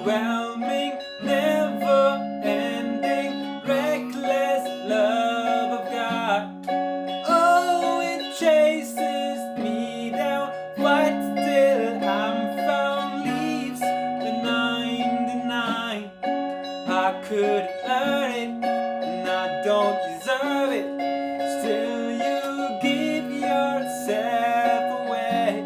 overwhelming, never-ending, reckless love of God. Oh, it chases me down, but still I'm found. Leaves the 99. I could earn it, and I don't deserve it. Still, you give yourself away.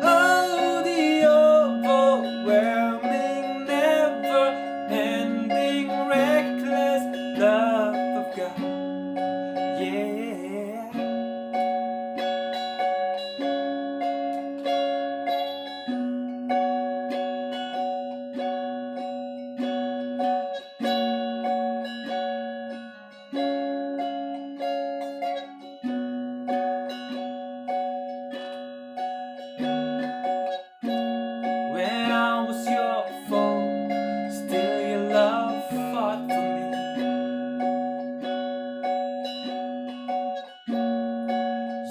Oh, the overwhelming, never-ending, reckless love of God. Yeah. When I was your foe, still your love fought for me.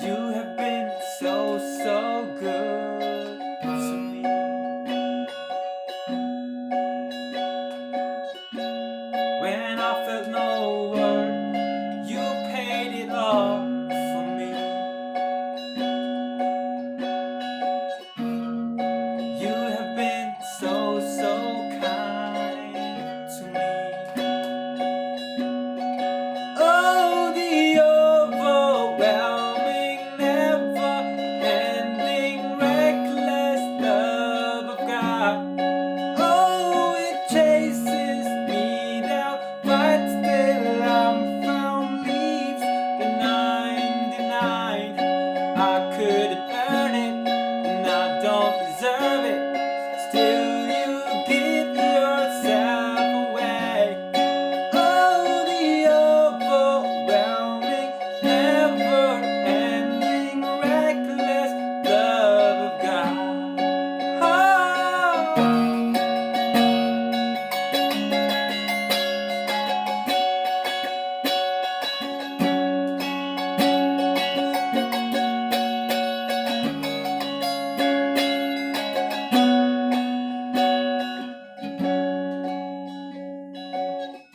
You have been so, so good to me. When I felt no word, you paid it all for me. You have been so, so kind to me. Oh, the overwhelming, never-ending, reckless love of God. Oh, it chases me down, but still I'm found. Leaves the 99. I couldn't earn it, and I don't deserve it. Still, you give yourself away. Oh, the overwhelming, never-ending, reckless love of God. Oh.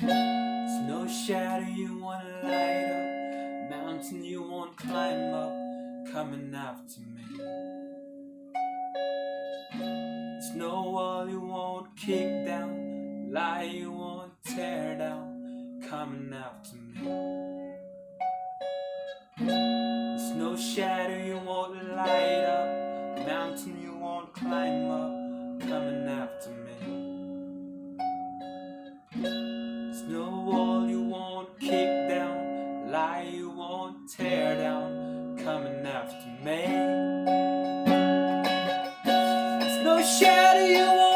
There's no shadow you wanna light up, mountain you won't climb up, coming after me. There's no wall you won't kick down, lie you won't tear down, coming after me. There's no shadow you won't light up, mountain you won't climb up, coming after me. There's no wall you won't kick down, lie you won't tear down, coming after me. There's no shadow you won't